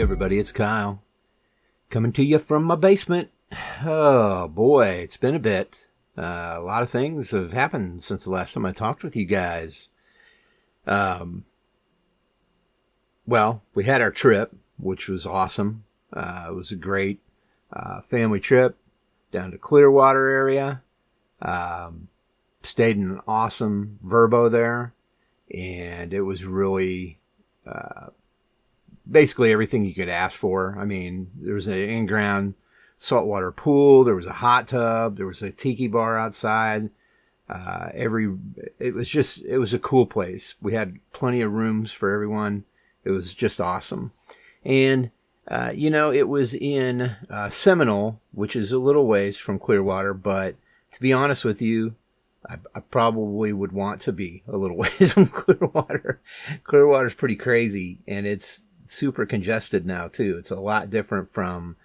Hey everybody, it's Kyle. Coming to you from my basement. Oh boy, it's been a bit. A lot of things have happened since the last time I talked with you guys. Well, we had our trip, which was awesome. It was a great family trip down to Clearwater area. Stayed in an awesome Verbo there, and it was really basically everything you could ask for. I mean, there was an in-ground saltwater pool, there was a hot tub, there was a tiki bar outside. It was a cool place. We had plenty of rooms for everyone. It was just awesome. And, it was in Seminole, which is a little ways from Clearwater, but to be honest with you, I probably would want to be a little ways from Clearwater. Clearwater's pretty crazy, and it's super congested now, too. It's a lot different from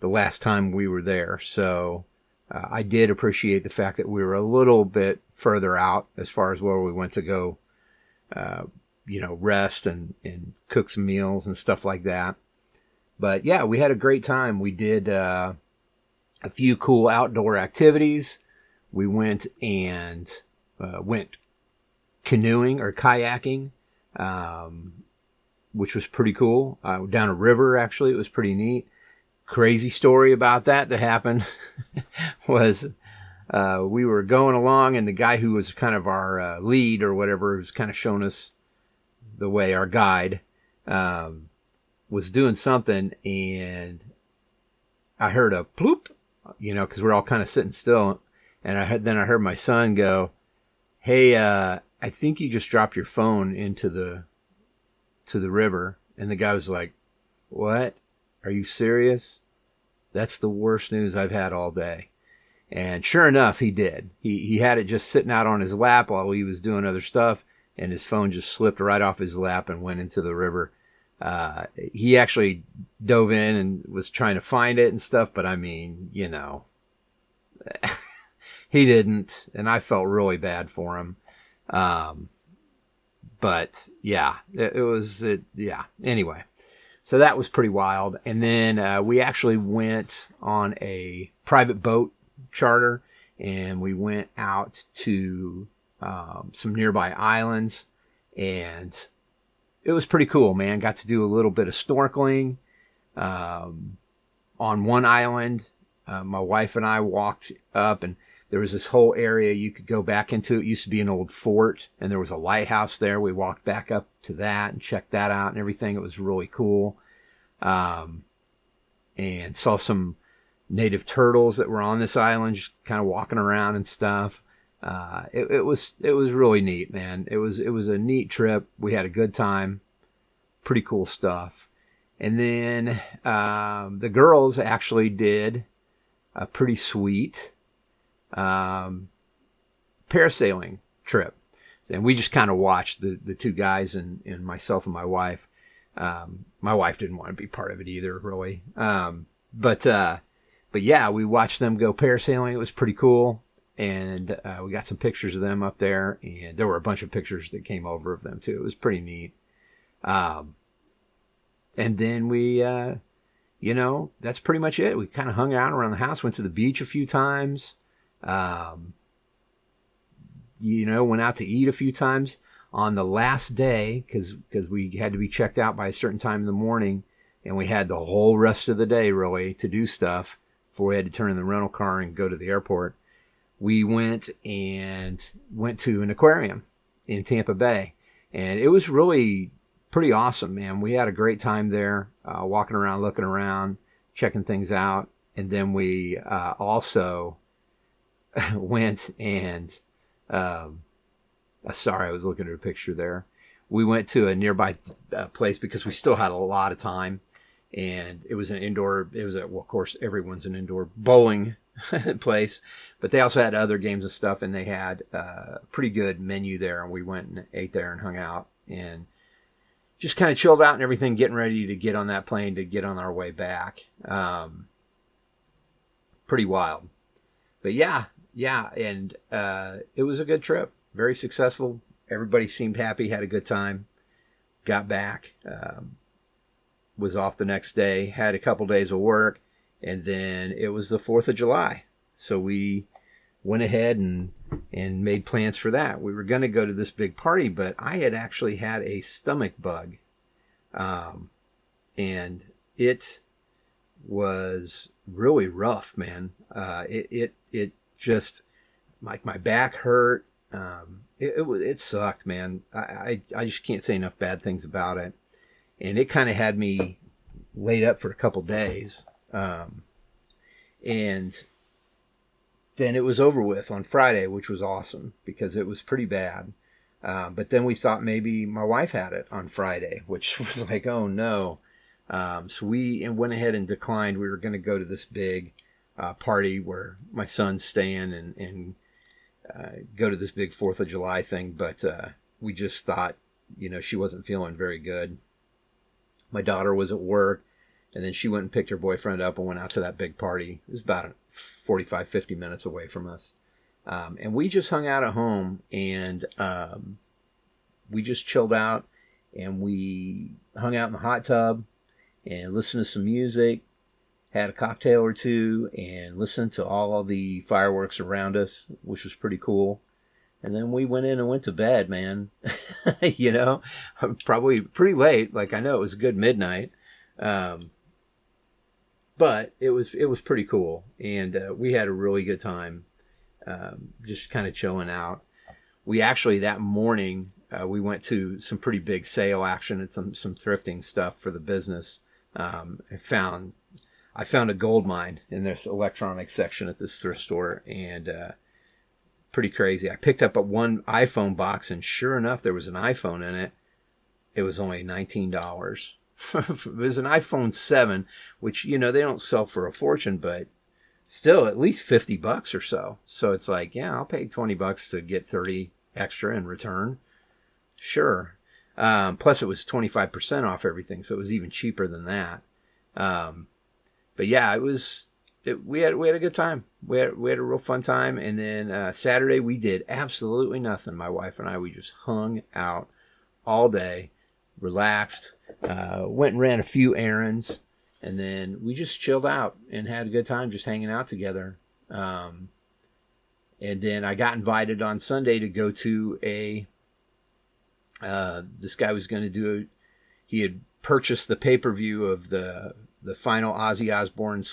the last time we were there. So I did appreciate the fact that we were a little bit further out as far as where we went to go, rest and cook some meals and stuff like that. But yeah, we had a great time. We did a few cool outdoor activities. We went and went canoeing or kayaking, which was pretty cool. Down a river, actually. It was pretty neat. Crazy story about that happened was we were going along, and the guy who was kind of our lead or whatever, who's kind of showing us the way, our guide, was doing something, and I heard a ploop, because we're all kind of sitting still. And I heard my son go, "Hey, I think you just dropped your phone into the river." And the guy was like, "What? Are you serious? That's the worst news I've had all day." And sure enough, he did. He had it just sitting out on his lap while he was doing other stuff, and his phone just slipped right off his lap and went into the river. He actually dove in and was trying to find it and stuff, but I mean, he didn't, and I felt really bad for him. But yeah, anyway. So that was pretty wild. And then we actually went on a private boat charter, and we went out to some nearby islands, and it was pretty cool, man. Got to do a little bit of snorkeling on one island. My wife and I walked up, and there was this whole area you could go back into. It used to be an old fort, and there was a lighthouse there. We walked back up to that and checked that out and everything. It was really cool. And saw some native turtles that were on this island, just kind of walking around and stuff. It was really neat, man. It was a neat trip. We had a good time. Pretty cool stuff. And then the girls actually did a pretty sweet parasailing trip. And we just kind of watched the two guys and myself and my wife. My wife didn't want to be part of it either, really. But yeah, we watched them go parasailing. It was pretty cool. And we got some pictures of them up there, and there were a bunch of pictures that came over of them too. It was pretty neat. And then we, that's pretty much it. We kind of hung out around the house, went to the beach a few times. Went out to eat a few times. On the last day, because we had to be checked out by a certain time in the morning, and we had the whole rest of the day, really, to do stuff before we had to turn in the rental car and go to the airport. We went to an aquarium in Tampa Bay, and it was really pretty awesome, man. We had a great time there, walking around, looking around, checking things out. And then we also went and sorry, I was looking at a picture there. We went to a nearby place because we still had a lot of time, and it was of course, everyone's an indoor bowling place, but they also had other games and stuff, and they had a pretty good menu there, and we went and ate there and hung out and just kind of chilled out and everything, getting ready to get on that plane to get on our way back. Pretty wild. But yeah, and it was a good trip. Very successful. Everybody seemed happy, had a good time. Got back. was off the next day, had a couple days of work, and then it was the 4th of July. So we went ahead and made plans for that. We were going to go to this big party, but I had actually had a stomach bug. And it was really rough, man. It just, like, my back hurt. It sucked, man. I just can't say enough bad things about it. And it kind of had me laid up for a couple days. And then it was over with on Friday, which was awesome because it was pretty bad. But then we thought maybe my wife had it on Friday, which was like, oh no. So we went ahead and declined. We were going to go to this big party where my son's staying and go to this big 4th of July thing. But we just thought, she wasn't feeling very good. My daughter was at work, and then she went and picked her boyfriend up and went out to that big party. It was about 45, 50 minutes away from us. And we just hung out at home, and we just chilled out, and we hung out in the hot tub and listened to some music, had a cocktail or two, and listened to all of the fireworks around us, which was pretty cool. And then we went in and went to bed, man. Probably pretty late. Like, I know it was a good midnight. But it was pretty cool. And we had a really good time, just kind of chilling out. We actually, that morning, we went to some pretty big sale action and some thrifting stuff for the business. I found a gold mine in this electronics section at this thrift store, and pretty crazy. I picked up one iPhone box, and sure enough, there was an iPhone in it. It was only $19. It was an iPhone 7, which, they don't sell for a fortune, but still at least $50 or so. So it's like, yeah, I'll pay $20 to get 30 extra in return. Sure. Plus it was 25% off everything, so it was even cheaper than that. But yeah, we had a good time. We had a real fun time. And then Saturday we did absolutely nothing. My wife and I, we just hung out all day, relaxed, went and ran a few errands, and then we just chilled out and had a good time just hanging out together. And then I got invited on Sunday to go to this guy was going to he had purchased the pay-per-view of the final Ozzy Osbourne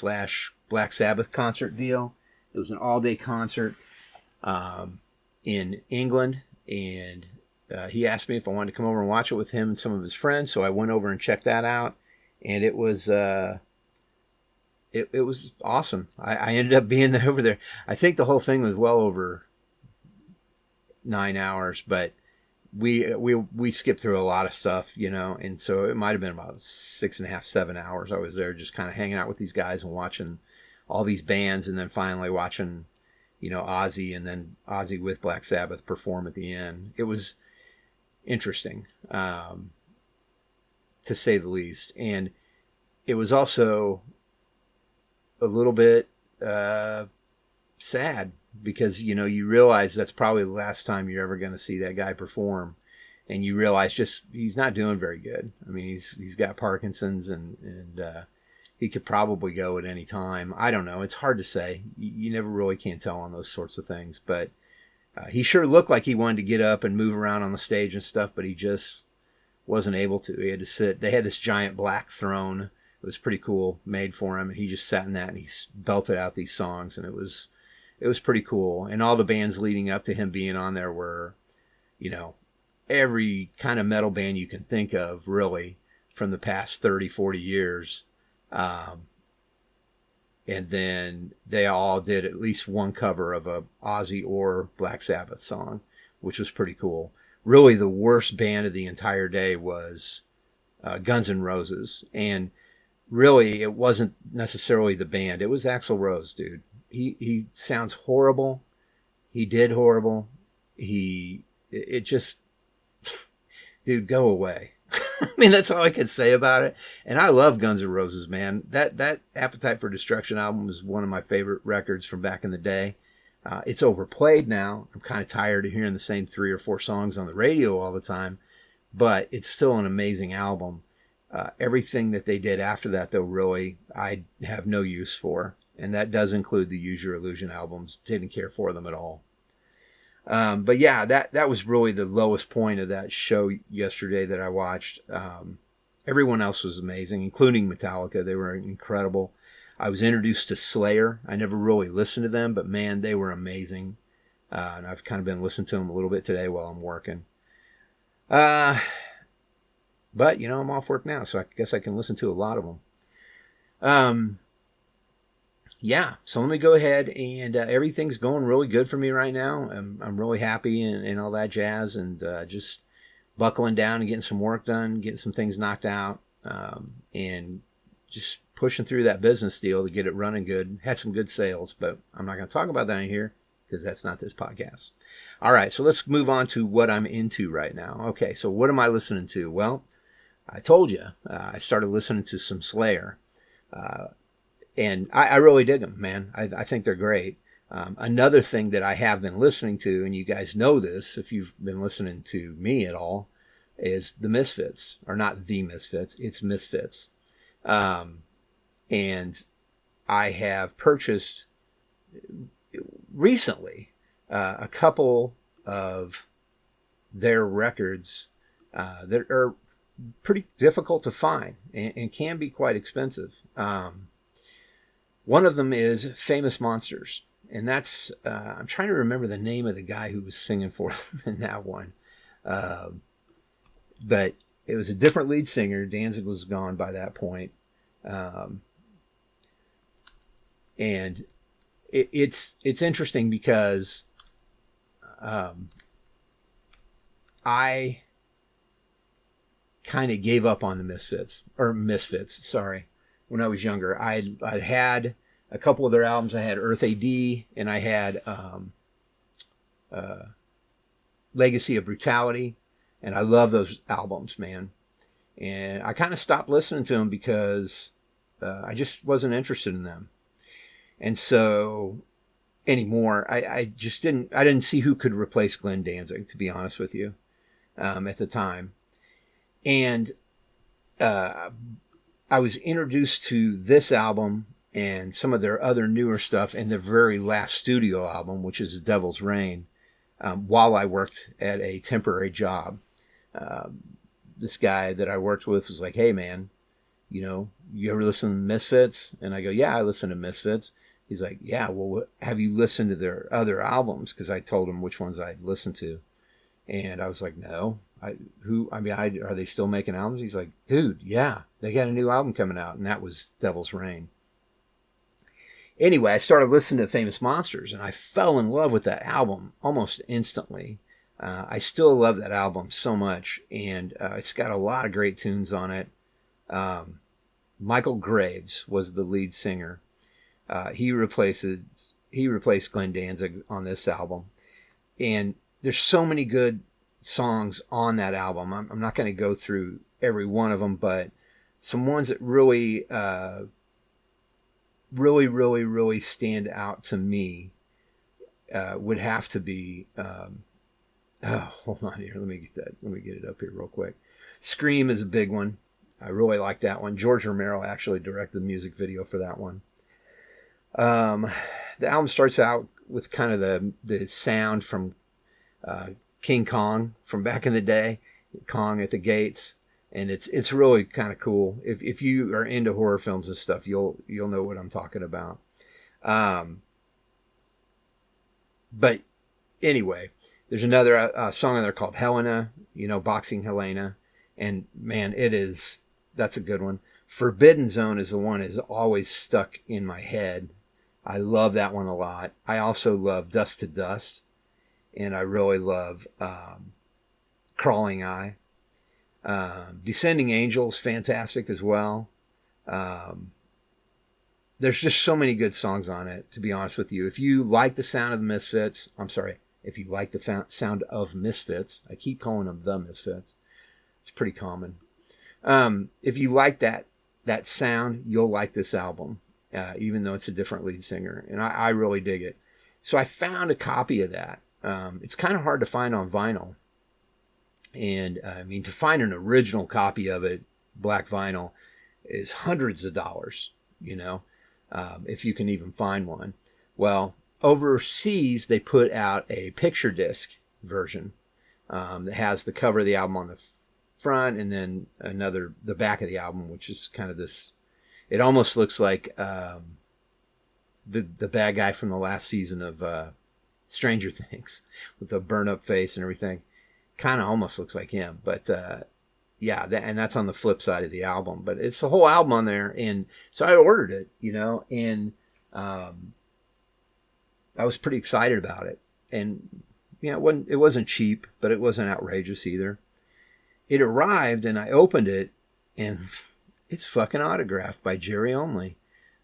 / Black Sabbath concert deal. It was an all-day concert in England, and he asked me if I wanted to come over and watch it with him and some of his friends. So I went over and checked that out, and it was it was awesome. I ended up being over there. I think the whole thing was well over 9 hours, but we skipped through a lot of stuff, and so it might have been about 6.5, 7 hours. I was there just kind of hanging out with these guys and watching all these bands, and then finally watching, Ozzy, and then Ozzy with Black Sabbath perform at the end. It was interesting, to say the least. And it was also a little bit sad because, you realize that's probably the last time you're ever going to see that guy perform. And you realize just he's not doing very good. I mean, he's got Parkinson's, and he could probably go at any time. I don't know. It's hard to say. You never really can tell on those sorts of things. But he sure looked like he wanted to get up and move around on the stage and stuff, but he just wasn't able to. He had to sit. They had this giant black throne. It was pretty cool, made for him, and he just sat in that and he belted out these songs, and it was pretty cool. And all the bands leading up to him being on there were, every kind of metal band you can think of, really, from the past 30, 40 years. And then they all did at least one cover of a Ozzy or Black Sabbath song, which was pretty cool. Really, the worst band of the entire day was Guns N' Roses. And really, it wasn't necessarily the band. It was Axl Rose, dude. He sounds horrible. He did horrible. It just, dude, go away. I mean, that's all I could say about it. And I love Guns N' Roses, man. That Appetite for Destruction album is one of my favorite records from back in the day. It's overplayed now. I'm kind of tired of hearing the same 3 or 4 songs on the radio all the time, but it's still an amazing album. Everything that they did after that, though, really, I have no use for. And that does include the Use Your Illusion albums. Didn't care for them at all. But yeah, that was really the lowest point of that show yesterday that I watched. Everyone else was amazing, including Metallica. They were incredible. I was introduced to Slayer. I never really listened to them, but man, they were amazing. And I've kind of been listening to them a little bit today while I'm working. But, I'm off work now, so I guess I can listen to a lot of them. Yeah, so let me go ahead and everything's going really good for me right now. I'm really happy and all that jazz, and just buckling down and getting some work done, getting some things knocked out, and just pushing through that business deal to get it running good. Had some good sales, but I'm not going to talk about that in here because that's not this podcast. All right, so let's move on to what I'm into right now. Okay, so what am I listening to? Well, I told you, I started listening to some Slayer. And I really dig them, man. I think they're great. Another thing that I have been listening to, and you guys know this if you've been listening to me at all, is the Misfits. Or not the Misfits, it's Misfits. And I have purchased recently a couple of their records that are pretty difficult to find and can be quite expensive. One of them is Famous Monsters, and that's, I'm trying to remember the name of the guy who was singing for them in that one. But it was a different lead singer. Danzig was gone by that point. And it's interesting because I kind of gave up on the Misfits, when I was younger. I had a couple of their albums. I had Earth AD, and I had Legacy of Brutality, and I love those albums, man. And I kind of stopped listening to them because I just wasn't interested in them. And so anymore, I didn't see who could replace Glenn Danzig, to be honest with you, at the time. And I was introduced to this album and some of their other newer stuff in their very last studio album, which is Devil's Rain, while I worked at a temporary job. This guy that I worked with was like, hey, man, you ever listen to Misfits? And I go, yeah, I listen to Misfits. He's like, yeah, well, have you listened to their other albums? Because I told him which ones I'd listened to. And I was like, no. Are they still making albums? He's like, dude, yeah, they got a new album coming out, and that was Devil's Rain. Anyway, I started listening to Famous Monsters, and I fell in love with that album almost instantly. I still love that album so much, and it's got a lot of great tunes on it. Michael Graves was the lead singer. He replaced Glenn Danzig on this album, and there's so many good songs on that album. I'm not going to go through every one of them, but some ones that really stand out to me would have to be. Hold on here. Let me get it up here real quick. Scream is a big one. I really like that one. George Romero actually directed the music video for that one. The album starts out with kind of the sound from King Kong from back in the day, Kong at the Gates, and it's really kind of cool. If you are into horror films and stuff, you'll know what I'm talking about. But anyway, there's another song in there called Helena, Boxing Helena, and man, that's a good one. Forbidden Zone is the one that's always stuck in my head. I love that one a lot. I also love Dust to Dust, and I really love Crawling Eye. Descending Angels, fantastic as well. There's just so many good songs on it, to be honest with you. If you like the sound of the Misfits, if you like the sound of Misfits, I keep calling them the Misfits. It's pretty common. If you like that sound, you'll like this album, even though it's a different lead singer. And I really dig it. So I found a copy of that. It's kind of hard to find on vinyl. And to find an original copy of it black vinyl is hundreds of dollars, you know, if you can even find one. Well, overseas, they put out a picture disc version that has the cover of the album on the front, and then the back of the album, which is kind of this, it almost looks like the bad guy from the last season of Stranger Things with the burn up face and everything. Kind of almost looks like him, but yeah, and that's on the flip side of the album. But it's the whole album on there, and so I ordered it, you know, and I was pretty excited about it. And yeah, it wasn't cheap, but it wasn't outrageous either. It arrived, and I opened it, and it's fucking autographed by Jerry Only.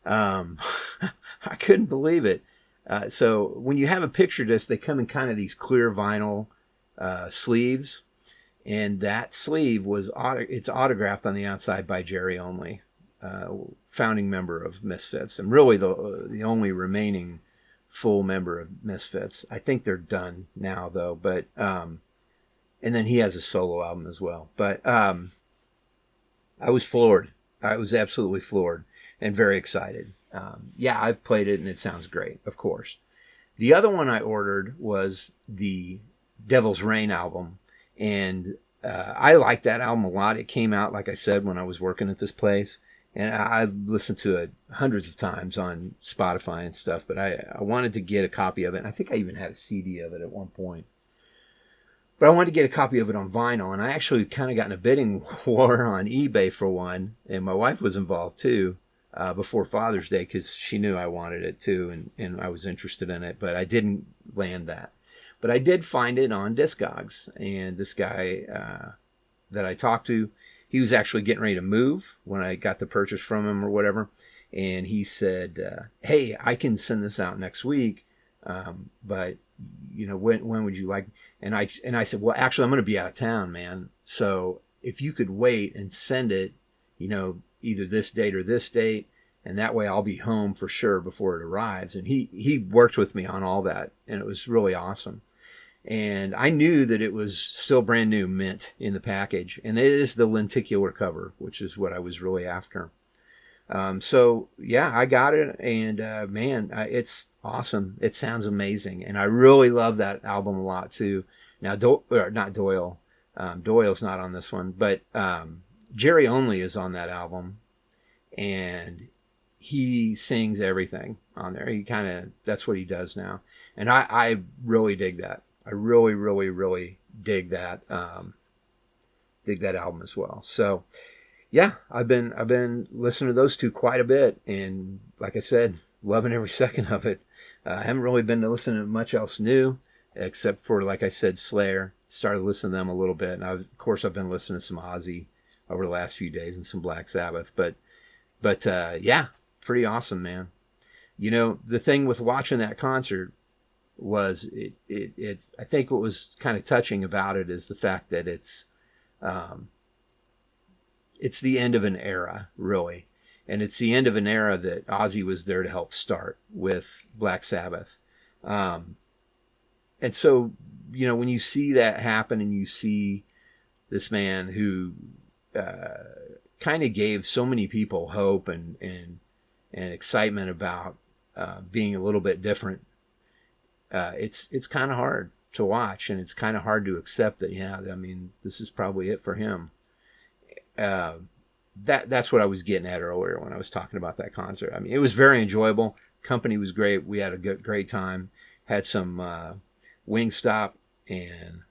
I couldn't believe it. So when you have a picture disc, they come in kind of these clear vinyl sleeves, and that sleeve it's autographed on the outside by Jerry Only, founding member of Misfits, and really the only remaining full member of Misfits. I think they're done now though, but and then he has a solo album as well. But I was floored. I was absolutely floored and very excited. Yeah, I've played it and it sounds great, of course. The other one I ordered was the Devil's Rain album, and I like that album a lot. It came out, like I said, when I was working at this place, and I listened to it hundreds of times on Spotify and stuff, but I wanted to get a copy of it, and I think I even had a CD of it at one point. But I wanted to get a copy of it on vinyl, and I actually kind of got in a bidding war on eBay for one, and my wife was involved too, before Father's Day, because she knew I wanted it too, and I was interested in it, but I didn't land that. But I did find it on Discogs, and this guy that I talked to, he was actually getting ready to move when I got the purchase from him or whatever, and he said, hey, I can send this out next week, but you know, when would you like? And I said, well, actually, I'm going to be out of town, man. So if you could wait and send it, you know, either this date or this date, and that way I'll be home for sure before it arrives. And he worked with me on all that, and it was really awesome. And I knew that it was still brand new mint in the package, and it is the lenticular cover, which is what I was really after. So yeah, I got it, and man, it's awesome. It sounds amazing, and I really love that album a lot too. Now, not Doyle. Doyle's not on this one, but Jerry Only is on that album, and he sings everything on there. That's what he does now, and I really dig that. I really, really, really dig that album as well. So. Yeah, I've been listening to those two quite a bit, and like I said, loving every second of it. I haven't really been listening to much else new, except for, like I said, Slayer. Started listening to them a little bit, and of course I've been listening to some Ozzy over the last few days and some Black Sabbath. But yeah, pretty awesome, man. You know, the thing with watching that concert was it's I think what was kind of touching about it is the fact that it's the end of an era, really. And it's the end of an era that Ozzy was there to help start with Black Sabbath. And so, you know, when you see that happen and you see this man who kind of gave so many people hope and excitement about being a little bit different, it's kind of hard to watch, and it's kind of hard to accept that, yeah, I mean, this is probably it for him. That's what I was getting at earlier when I was talking about that concert. I mean, it was very enjoyable. Company was great. We had a great time. Had some Wingstop, and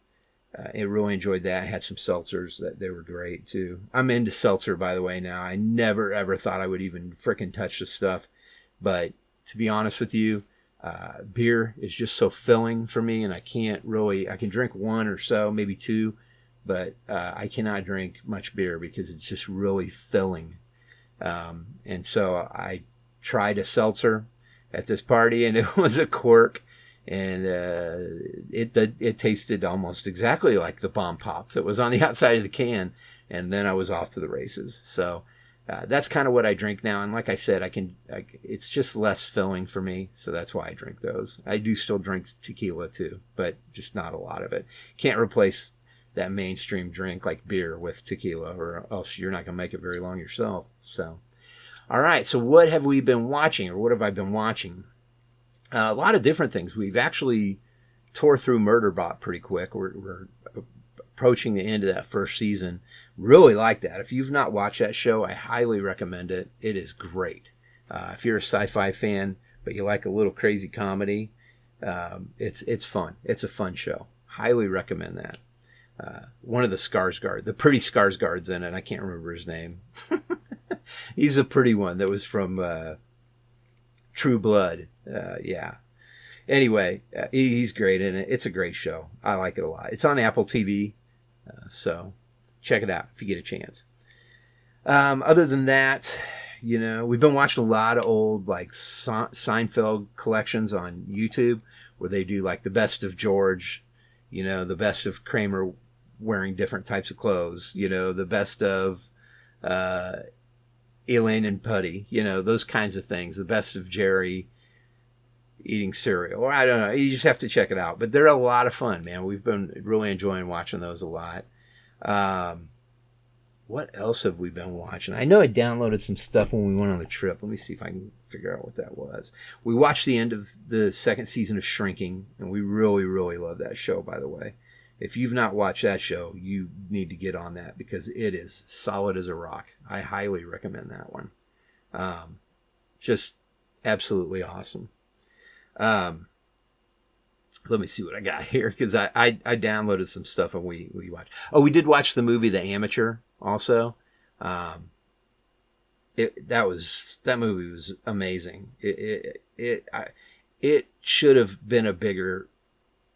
I really enjoyed that. I had some seltzers that they were great too. I'm into seltzer, by the way, now. I never ever thought I would even frickin' touch this stuff, but to be honest with you, beer is just so filling for me, and I can drink one or so, maybe two, but I cannot drink much beer because it's just really filling. And so I tried a seltzer at this party, and it was a cork, and it tasted almost exactly like the Bomb Pop that was on the outside of the can, and then I was off to the races. So that's kind of what I drink now, and like I said, it's just less filling for me, so that's why I drink those. I do still drink tequila too, but just not a lot of it. Can't replace that mainstream drink like beer with tequila, or else you're not going to make it very long yourself. So, all right. So what have we been watching, or what have I been watching? A lot of different things. We've actually tore through Murderbot pretty quick. We're approaching the end of that first season. Really like that. If you've not watched that show, I highly recommend it. It is great. If you're a sci-fi fan, but you like a little crazy comedy, it's fun. It's a fun show. Highly recommend that. One of the Skarsgård, the pretty Skarsgård's in it. I can't remember his name. He's a pretty one that was from True Blood. Yeah. Anyway, he's great in it. It's a great show. I like it a lot. It's on Apple TV, so check it out if you get a chance. Other than that, we've been watching a lot of old like Seinfeld collections on YouTube where they do like the best of George, the best of Kramer wearing different types of clothes, the best of Elaine and Putty, those kinds of things, the best of Jerry eating cereal, or I don't know. You just have to check it out. But they're a lot of fun, man. We've been really enjoying watching those a lot. What else have we been watching? I know I downloaded some stuff when we went on the trip. Let me see if I can figure out what that was. We watched the end of the second season of Shrinking, and we really, really love that show, by the way. If you've not watched that show, you need to get on that because it is solid as a rock. I highly recommend that one. Just absolutely awesome. Let me see what I got here because I downloaded some stuff and we watched. Oh, we did watch the movie The Amateur also. That movie was amazing. It should have been a bigger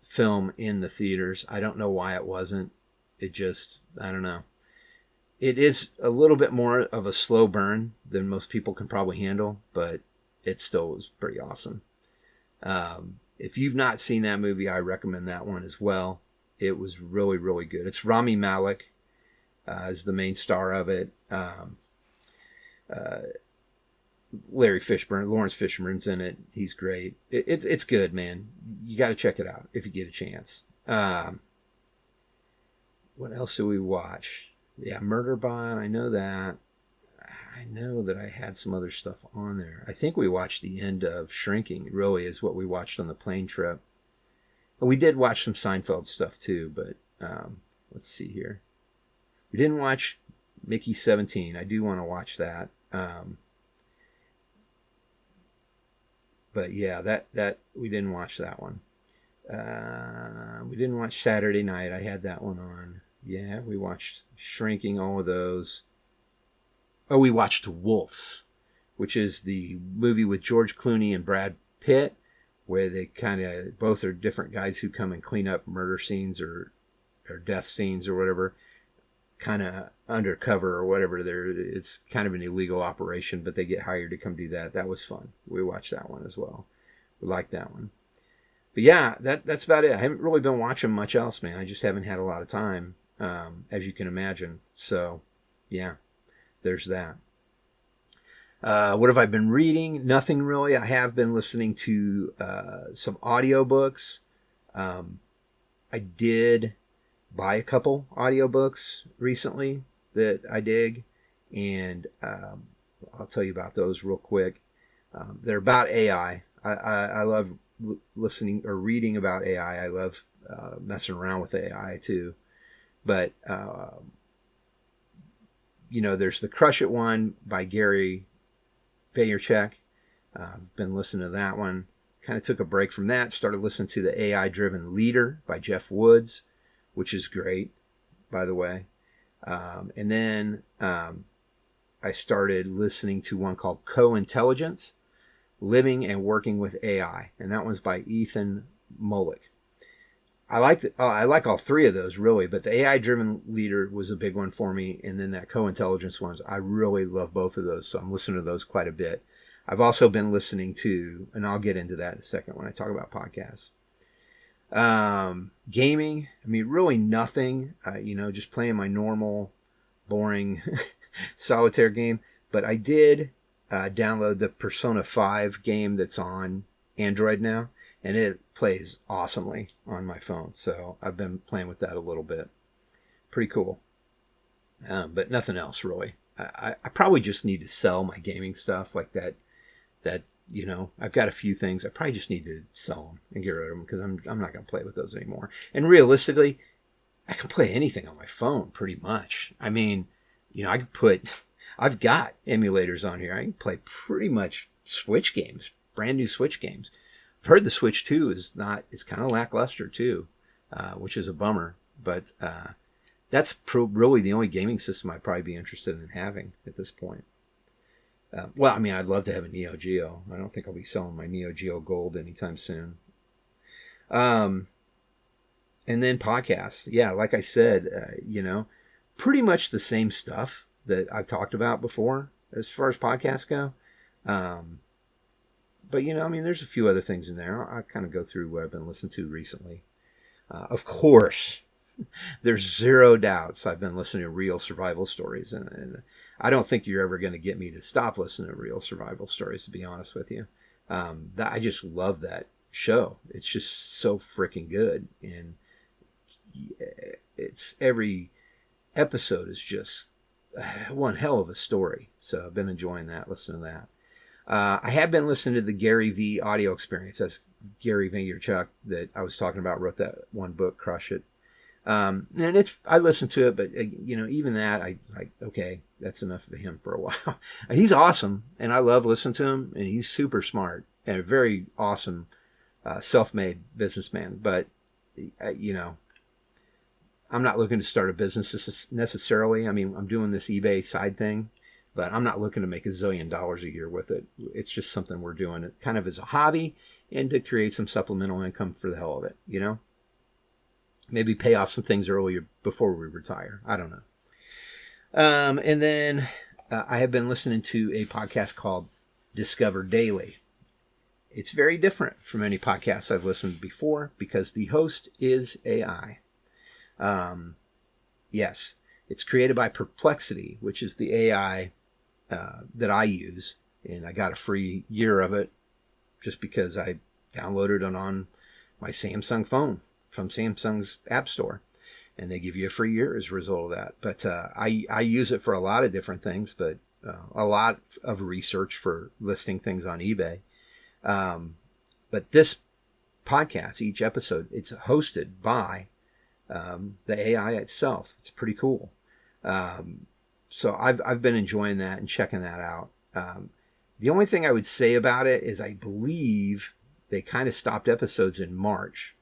film in the theaters. I don't know why it wasn't. I don't know. It is a little bit more of a slow burn than most people can probably handle, but it still was pretty awesome. If you've not seen that movie, I recommend that one as well. It was really, really good. It's Rami Malek is the main star of it. Larry Fishburne, Lawrence Fishburne's in it. He's great. It's good, man. You got to check it out if you get a chance. What else do we watch? Yeah, Murderbot. I know that. I know that I had some other stuff on there. I think we watched the end of Shrinking, really, is what we watched on the plane trip. And we did watch some Seinfeld stuff, too, but let's see here. We didn't watch Mickey 17. I do want to watch that. But yeah, that we didn't watch that one. We didn't watch Saturday Night. I had that one on. Yeah, we watched Shrinking, all of those. Oh, we watched Wolves, which is the movie with George Clooney and Brad Pitt, where they kind of both are different guys who come and clean up murder scenes or death scenes or whatever, kind of undercover or whatever. It's kind of an illegal operation, but they get hired to come do that. That was fun. We watched that one as well. We liked that one. But yeah, that's about it. I haven't really been watching much else, man. I just haven't had a lot of time, as you can imagine. So, yeah. There's that. What have I been reading? Nothing really. I have been listening to some audiobooks. I did buy a couple audiobooks recently that I dig, and I'll tell you about those real quick. They're about AI. I love listening or reading about AI. I love messing around with AI too. But there's the Crush It one by Gary Vaynerchuk. I've been listening to that one. Kind of took a break from that. Started listening to the AI-Driven Leader by Jeff Woods, which is great, by the way. And then I started listening to one called Co-Intelligence, Living and Working with AI. And that one's by Ethan Mollick. I like all three of those, really, but the AI-Driven Leader was a big one for me, and then that Co-Intelligence ones, I really love both of those, so I'm listening to those quite a bit. I've also been listening to, and I'll get into that in a second when I talk about podcasts. Gaming, I mean, really nothing, just playing my normal, boring solitaire game, but I did download the Persona 5 game that's on Android now. And it plays awesomely on my phone. So I've been playing with that a little bit. Pretty cool. But nothing else really. I probably just need to sell my gaming stuff like that. I've got a few things. I probably just need to sell them and get rid of them because I'm not going to play with those anymore. And realistically, I can play anything on my phone pretty much. I mean, I've got emulators on here. I can play pretty much Switch games, brand new Switch games. I've heard the Switch 2 it's kind of lackluster too, which is a bummer. But that's really the only gaming system I'd probably be interested in having at this point. Well, I mean, I'd love to have a Neo Geo. I don't think I'll be selling my Neo Geo Gold anytime soon. And then podcasts. Yeah, like I said, pretty much the same stuff that I've talked about before as far as podcasts go. But, there's a few other things in there. I'll kind of go through what I've been listening to recently. Of course, there's zero doubts I've been listening to real survival stories. And I don't think you're ever going to get me to stop listening to real survival stories, to be honest with you. I just love that show. It's just so freaking good. And every episode is just one hell of a story. So I've been enjoying that, listening to that. I have been listening to the Gary V audio experience. That's Gary Vaynerchuk that I was talking about, wrote that one book, Crush It. And I listened to it, but even that, okay, that's enough of him for a while. He's awesome, and I love listening to him, and he's super smart and a very awesome self-made businessman. But I'm not looking to start a business necessarily. I mean, I'm doing this eBay side thing, but I'm not looking to make $1 zillion a year with it. It's just something we're doing kind of as a hobby and to create some supplemental income for the hell of it, Maybe pay off some things earlier before we retire. I don't know. And then I have been listening to a podcast called Discover Daily. It's very different from any podcasts I've listened to before because the host is AI. Yes, it's created by Perplexity, which is the AI that I use. And I got a free year of it just because I downloaded it on my Samsung phone from Samsung's App Store, and they give you a free year as a result of that. But I use it for a lot of different things, but a lot of research for listing things on eBay. But this podcast, each episode, it's hosted by the AI itself. It's pretty cool. So I've been enjoying that and checking that out. The only thing I would say about it is I believe they kind of stopped episodes in March.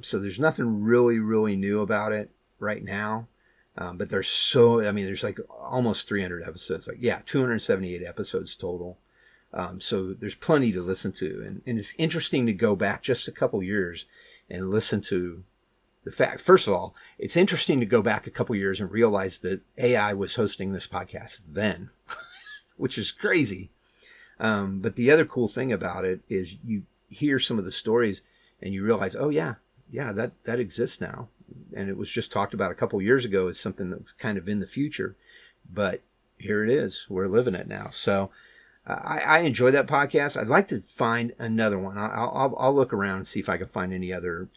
So there's nothing really, really new about it right now. But there's like almost 300 episodes. 278 episodes total. So there's plenty to listen to. And it's interesting to go back just a couple years and listen to the fact. First of all, it's interesting to go back a couple years and realize that AI was hosting this podcast then, which is crazy. But the other cool thing about it is you hear some of the stories and you realize, oh yeah, that exists now. And it was just talked about a couple years ago as something that was kind of in the future, but here it is. We're living it now. So I enjoy that podcast. I'd like to find another one. I'll look around and see if I can find any other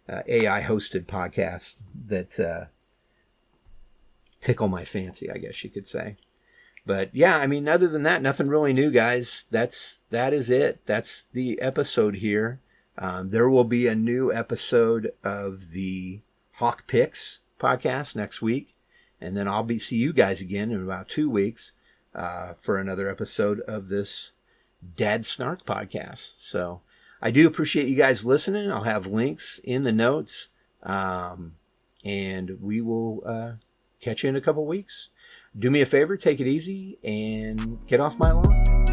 AI hosted podcasts that tickle my fancy, I guess you could say. But yeah, I mean, other than that, nothing really new, guys. That is it. That's the episode here. There will be a new episode of the Hawk Picks podcast next week. And then I'll see you guys again in about 2 weeks for another episode of this Dad Snark podcast. So I do appreciate you guys listening. I'll have links in the notes. And we will catch you in a couple weeks. Do me a favor, take it easy, and get off my lawn.